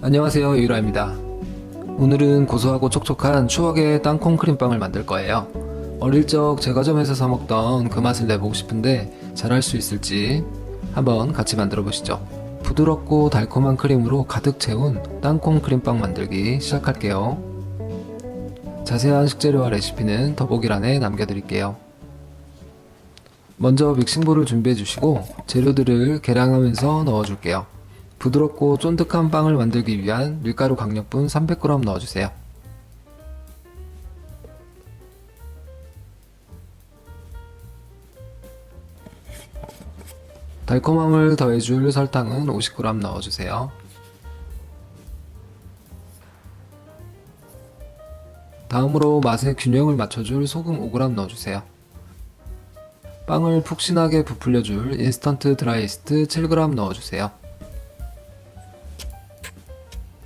안녕하세요, 유라입니다. 오늘은 고소하고 촉촉한 추억의 땅콩 크림빵을 만들 거예요. 어릴 적 제과점에서 사 먹던 그 맛을 내보고 싶은데 잘할 수 있을지 한번 같이 만들어 보시죠. 부드럽고 달콤한 크림으로 가득 채운 땅콩 크림빵 만들기 시작할게요. 자세한 식재료와 레시피는 더보기란에 남겨드릴게요. 먼저 믹싱볼을 준비해 주시고 재료들을 계량하면서 넣어줄게요. 부드럽고 쫀득한 빵을 만들기 위한 밀가루 강력분 300g 넣어주세요. 달콤함을 더해줄 설탕은 50g 넣어주세요. 다음으로 맛의 균형을 맞춰줄 소금 5g 넣어주세요. 빵을 푹신하게 부풀려줄 인스턴트 드라이 이스트 7g 넣어주세요.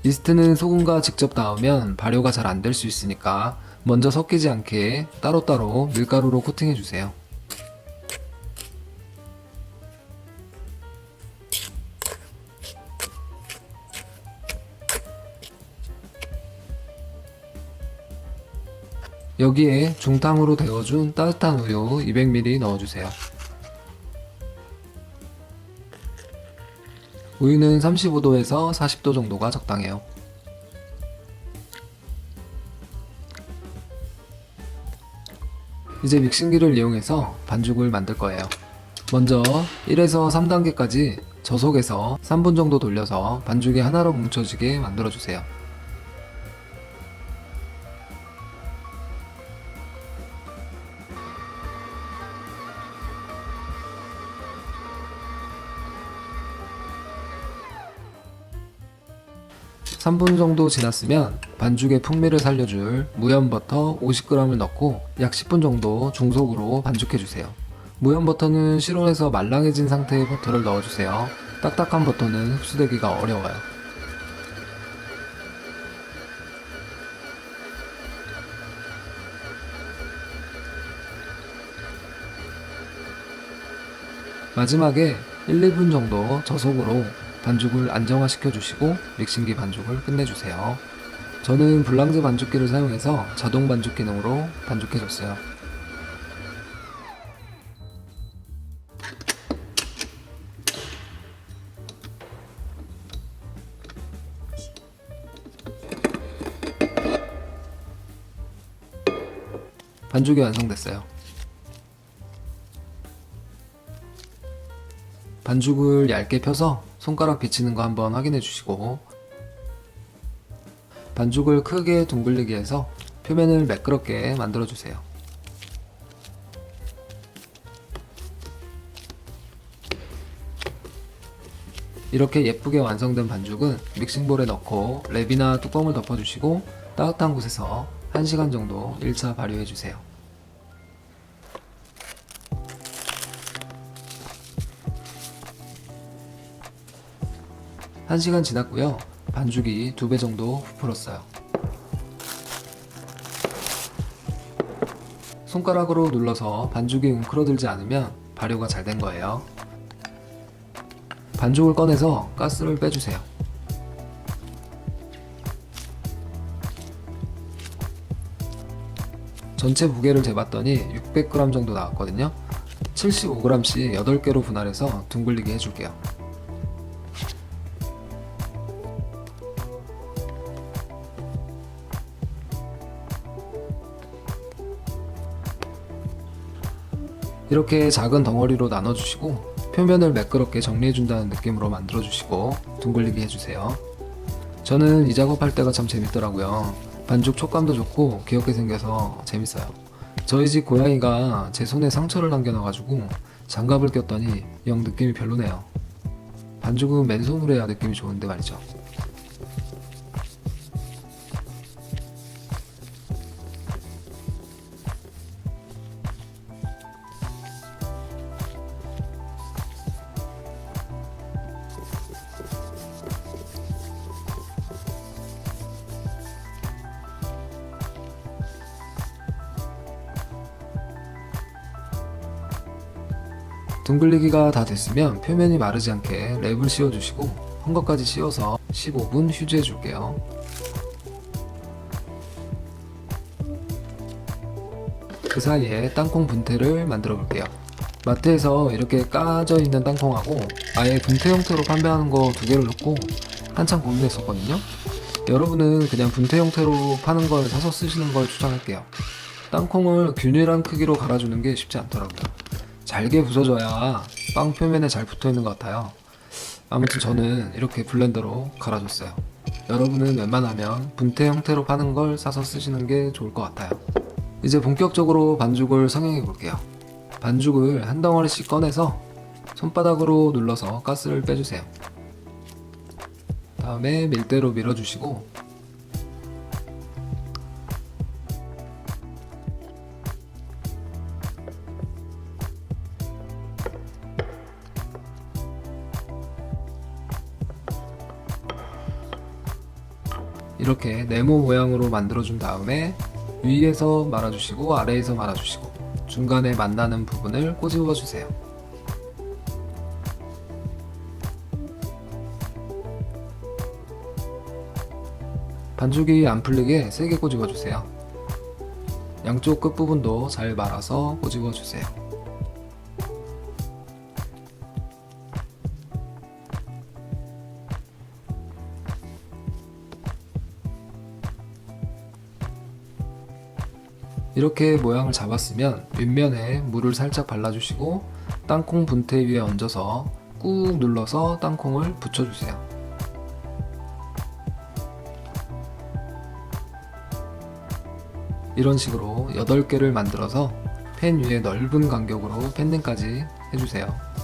이스트는 소금과 직접 닿으면 발효가 잘 안 될 수 있으니까 먼저 섞이지 않게 따로따로 밀가루로 코팅해주세요. 여기에 중탕으로 데워준 따뜻한 우유 200ml 넣어주세요. 우유는 35도에서 40도 정도가 적당해요. 이제 믹싱기를 이용해서 반죽을 만들 거예요. 먼저 1에서 3단계까지 저속에서 3분 정도 돌려서 반죽이 하나로 뭉쳐지게 만들어주세요. 삼 분 정도 지났으면 반죽의 풍미를 살려줄 무염버터 50g을 넣고 약 10분 정도 중속으로 반죽해주세요. 무염버터는 실온에서 말랑해진 상태의 버터를 넣어주세요. 딱딱한 버터는 흡수되기가 어려워요. 마지막에 1, 2분 정도 저속으로 반죽을 안정화시켜 주시고 믹싱기 반죽을 끝내주세요. 저는 블랑즈 반죽기를 사용해서 자동 반죽 기능으로 반죽해 줬어요. 반죽이 완성됐어요. 반죽을 얇게 펴서 손가락 비치는 거 한번 확인해 주시고 반죽을 크게 둥글리게 해서 표면을 매끄럽게 만들어 주세요. 이렇게 예쁘게 완성된 반죽은 믹싱볼에 넣고 랩이나 뚜껑을 덮어주시고 따뜻한 곳에서 1시간 정도 1차 발효해 주세요. 1시간 지났고요. 반죽이 2배 정도 부풀었어요. 손가락으로 눌러서 반죽이 웅크러들지 않으면 발효가 잘 된 거예요. 반죽을 꺼내서 가스를 빼주세요. 전체 무게를 재봤더니 600g 정도 나왔거든요. 75g씩 8개로 분할해서 둥글리게 해줄게요. 이렇게 작은 덩어리로 나눠주시고 표면을 매끄럽게 정리해준다는 느낌으로 만들어주시고 둥글리게 해주세요. 저는 이 작업할 때가 참 재밌더라고요. 반죽 촉감도 좋고 귀엽게 생겨서 재밌어요. 저희 집 고양이가 제 손에 상처를 남겨놔가지고 장갑을 꼈더니 영 느낌이 별로네요. 반죽은 맨손으로 해야 느낌이 좋은데 말이죠. 둥글리기가 다 됐으면 표면이 마르지 않게 랩을 씌워주시고 헝겊까지 씌워서 15분 휴지해 줄게요. 그 사이에 땅콩 분태를 만들어 볼게요. 마트에서 이렇게 까져 있는 땅콩하고 아예 분태 형태로 판매하는 거 두 개를 넣고 한참 고민했었거든요. 여러분은 그냥 분태 형태로 파는 걸 사서 쓰시는 걸 추천할게요. 땅콩을 균일한 크기로 갈아주는 게 쉽지 않더라고요. 잘게 부서져야 빵 표면에 잘 붙어 있는 것 같아요. 아무튼 저는 이렇게 블렌더로 갈아줬어요. 여러분은 웬만하면 분태 형태로 파는 걸 사서 쓰시는 게 좋을 것 같아요. 이제 본격적으로 반죽을 성형해 볼게요. 반죽을 한 덩어리씩 꺼내서 손바닥으로 눌러서 가스를 빼주세요. 다음에 밀대로 밀어주시고 이렇게 네모 모양으로 만들어준 다음에 위에서 말아주시고 아래에서 말아주시고 중간에 만나는 부분을 꼬집어 주세요. 반죽이 안 풀리게 세게 꼬집어 주세요. 양쪽 끝부분도 잘 말아서 꼬집어 주세요. 이렇게 모양을 잡았으면 윗면에 물을 살짝 발라주시고 땅콩 분태 위에 얹어서 꾹 눌러서 땅콩을 붙여주세요. 이런 식으로 8개를 만들어서 팬 위에 넓은 간격으로 팬딩까지 해주세요.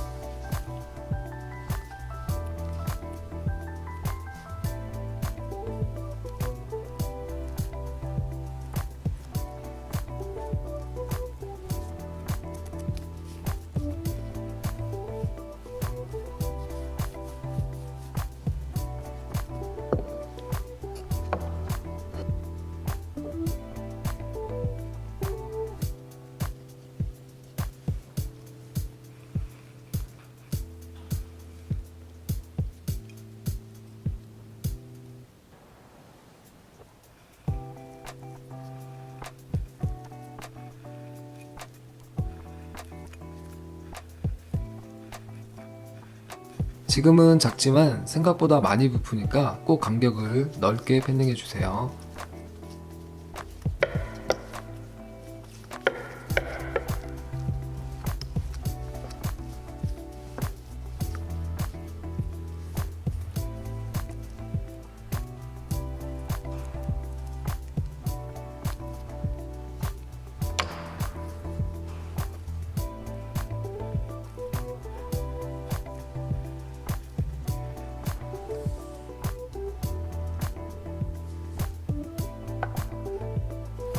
지금은 작지만 생각보다 많이 부푸니까 꼭 간격을 넓게 팬딩해 주세요.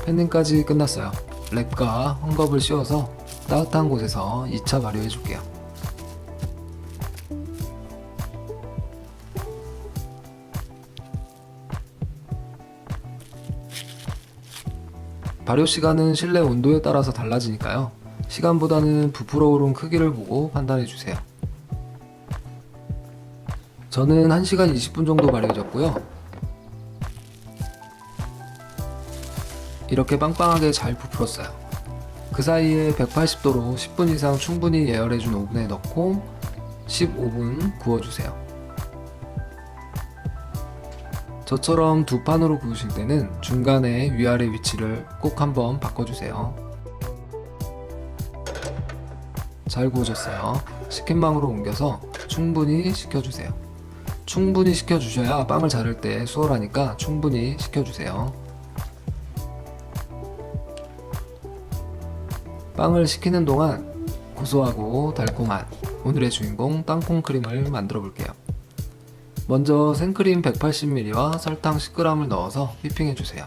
팬딩까지 끝났어요. 랩과 헝겊을 씌워서 따뜻한 곳에서 2차 발효해 줄게요. 발효 시간은 실내 온도에 따라서 달라지니까요. 시간보다는 부풀어 오른 크기를 보고 판단해 주세요. 저는 1시간 20분 정도 발효해줬고요. 이렇게 빵빵하게 잘 부풀었어요. 그 사이에 180도로 10분 이상 충분히 예열해준 오븐에 넣고 15분 구워주세요. 저처럼 두 판으로 구우실 때는 중간에 위아래 위치를 꼭 한번 바꿔주세요. 잘 구워졌어요. 식힌망으로 옮겨서 충분히 식혀주세요. 충분히 식혀주셔야 빵을 자를 때 수월하니까 충분히 식혀주세요. 빵을 식히는 동안 고소하고 달콤한 오늘의 주인공 땅콩 크림을 만들어 볼게요. 먼저 생크림 180ml와 설탕 10g을 넣어서 휘핑해 주세요.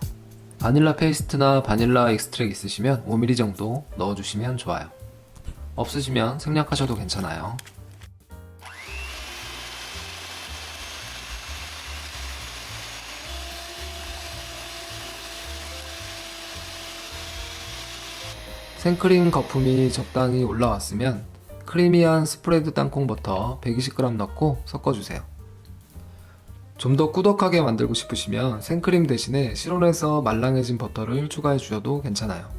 바닐라 페이스트나 바닐라 익스트랙 있으시면 5ml 정도 넣어주시면 좋아요. 없으시면 생략하셔도 괜찮아요. 생크림 거품이 적당히 올라왔으면 크리미한 스프레드 땅콩 버터 120g 넣고 섞어주세요. 좀 더 꾸덕하게 만들고 싶으시면 생크림 대신에 실온에서 말랑해진 버터를 추가해 주셔도 괜찮아요.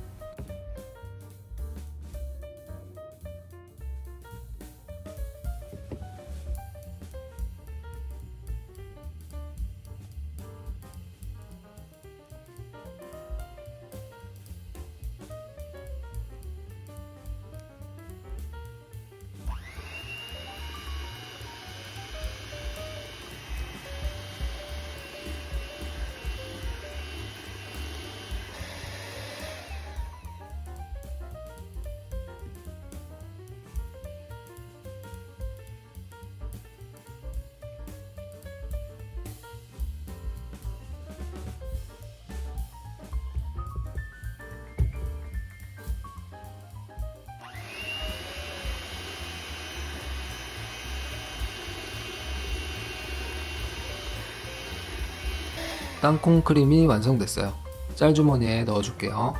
땅콩 크림이 완성됐어요. 짤주머니에 넣어줄게요.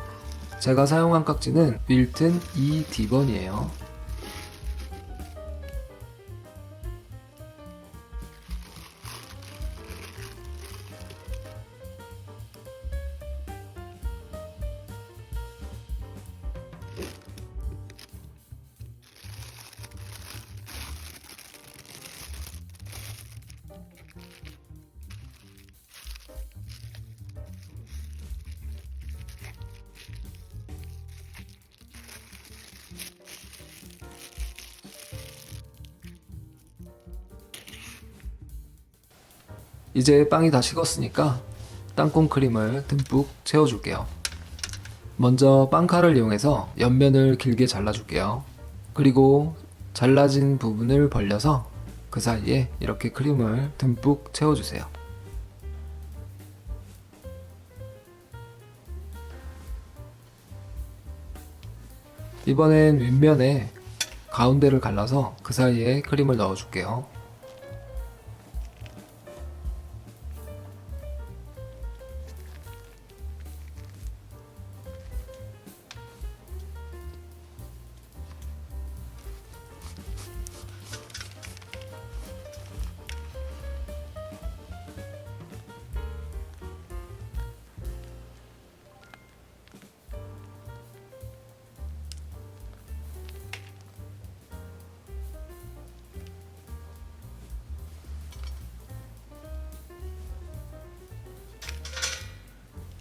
제가 사용한 깍지는 윌튼 E-D번이에요. 이제 빵이 다 식었으니까 땅콩 크림을 듬뿍 채워줄게요. 먼저 빵칼을 이용해서 옆면을 길게 잘라줄게요. 그리고 잘라진 부분을 벌려서 그 사이에 이렇게 크림을 듬뿍 채워주세요. 이번엔 윗면에 가운데를 갈라서 그 사이에 크림을 넣어줄게요.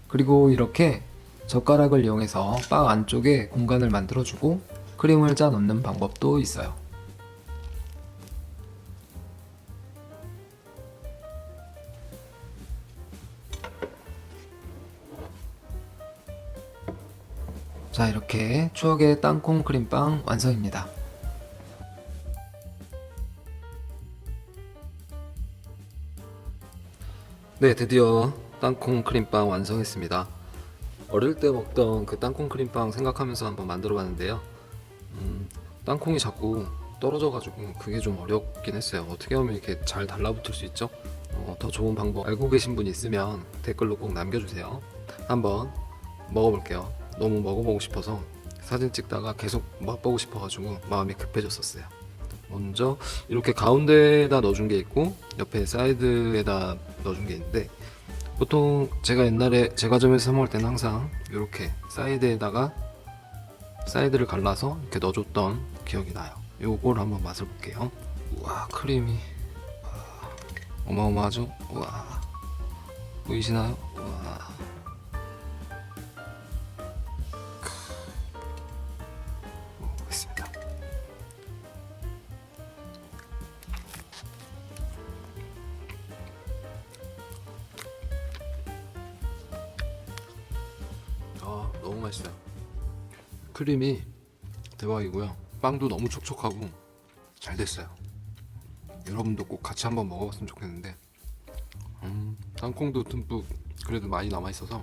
그리고 이렇게 젓가락을 이용해서 빵 안쪽에 공간을 만들어주고 크림을 짜 넣는 방법도 있어요. 자, 이렇게 추억의 땅콩 크림빵 완성입니다. 네, 드디어 땅콩 크림빵 완성했습니다. 어릴 때 먹던 그 땅콩 크림빵 생각하면서 한번 만들어 봤는데요. 땅콩이 자꾸 떨어져가지고 그게 좀 어렵긴 했어요. 어떻게 하면 이렇게 잘 달라붙을 수 있죠? 더 좋은 방법 알고 계신 분 있으면 댓글로 꼭 남겨주세요. 한번 먹어볼게요. 너무 먹어보고 싶어서 사진 찍다가 계속 맛보고 싶어가지고 마음이 급해졌었어요. 먼저 이렇게 가운데에다 넣어준 게 있고 옆에 사이드에다 넣어준 게 있는데, 보통 제가 옛날에 제과점에서 사 먹을 때는 항상 이렇게 사이드를 갈라서 이렇게 넣어줬던 기억이 나요. 요걸 한번 맛을 볼게요. 우와, 크림이 어마어마하죠? 우와, 보이시나요? 우와, 먹어보겠습니다. 너무 맛있어요. 크림이 대박이고요. 빵도 너무 촉촉하고 잘 됐어요. 여러분도 꼭 같이 한번 먹어봤으면 좋겠는데, 땅콩도 듬뿍 그래도 많이 남아있어서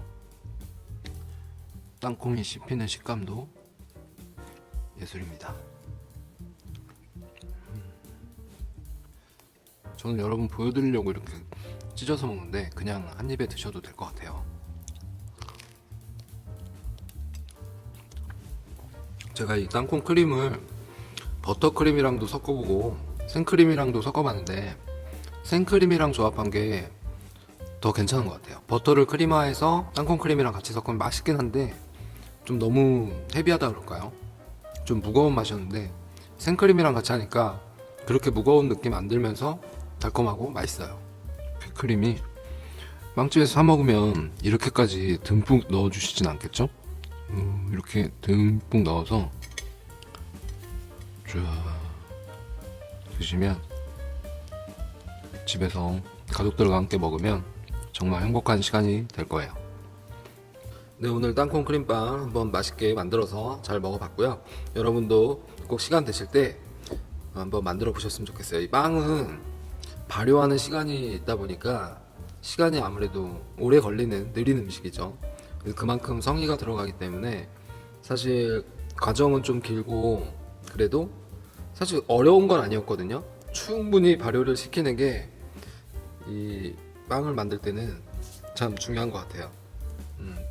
땅콩이 씹히는 식감도 예술입니다. 저는 여러분 보여드리려고 이렇게 찢어서 먹는데 그냥 한 입에 드셔도 될 것 같아요. 제가 이 땅콩 크림을 버터크림이랑도 섞어보고 생크림이랑도 섞어봤는데 생크림이랑 조합한 게 더 괜찮은 것 같아요. 버터를 크림화해서 땅콩 크림이랑 같이 섞으면 맛있긴 한데 좀 너무 헤비하다 그럴까요? 좀 무거운 맛이었는데 생크림이랑 같이 하니까 그렇게 무거운 느낌 안 들면서 달콤하고 맛있어요. 크림이 빵집에서 사 먹으면 이렇게까지 듬뿍 넣어주시진 않겠죠? 이렇게 듬뿍 넣어서 쫙 드시면 집에서 가족들과 함께 먹으면 정말 행복한 시간이 될 거예요. 네, 오늘 땅콩 크림빵 한번 맛있게 만들어서 잘 먹어봤고요. 여러분도 꼭 시간 되실 때 한번 만들어 보셨으면 좋겠어요. 이 빵은 발효하는 시간이 있다 보니까 시간이 아무래도 오래 걸리는 느린 음식이죠. 그만큼 성의가 들어가기 때문에 사실 과정은 좀 길고 그래도 사실 어려운 건 아니었거든요. 충분히 발효를 시키는 게 이 빵을 만들 때는 참 중요한 것 같아요.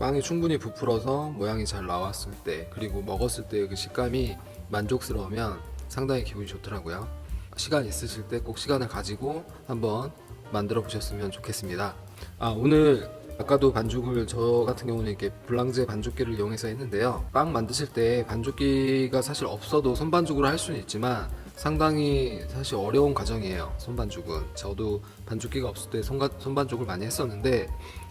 빵이 충분히 부풀어서 모양이 잘 나왔을 때, 그리고 먹었을 때 그 식감이 만족스러우면 상당히 기분이 좋더라고요. 시간 있으실 때 꼭 시간을 가지고 한번 만들어 보셨으면 좋겠습니다. 오늘 아까도 반죽을 저 같은 경우는 이렇게 블랑제 반죽기를 이용해서 했는데요. 빵 만드실 때 반죽기가 사실 없어도 손반죽으로 할 수는 있지만 상당히 사실 어려운 과정이에요. 손반죽은 저도 반죽기가 없을 때 손반죽을 많이 했었는데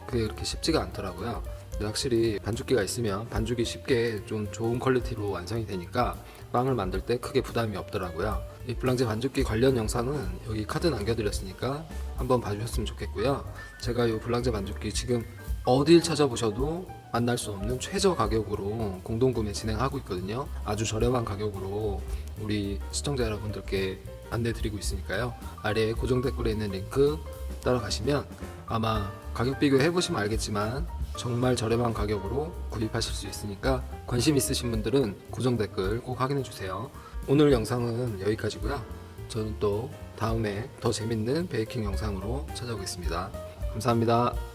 그게 그렇게 쉽지가 않더라고요. 근데 확실히 반죽기가 있으면 반죽이 쉽게 좀 좋은 퀄리티로 완성이 되니까 빵을 만들 때 크게 부담이 없더라고요. 이 블랑제 반죽기 관련 영상은 여기 카드 남겨드렸으니까 한번 봐주셨으면 좋겠고요. 제가 이 블랑제 반죽기 지금 어딜 찾아보셔도 만날 수 없는 최저 가격으로 공동구매 진행하고 있거든요. 아주 저렴한 가격으로 우리 시청자 여러분들께 안내드리고 있으니까요. 아래 고정 댓글에 있는 링크 따라가시면 아마 가격 비교 해보시면 알겠지만 정말 저렴한 가격으로 구입하실 수 있으니까 관심 있으신 분들은 고정 댓글 꼭 확인해 주세요. 오늘 영상은 여기까지고요. 저는 또 다음에 더 재밌는 베이킹 영상으로 찾아오겠습니다. 감사합니다.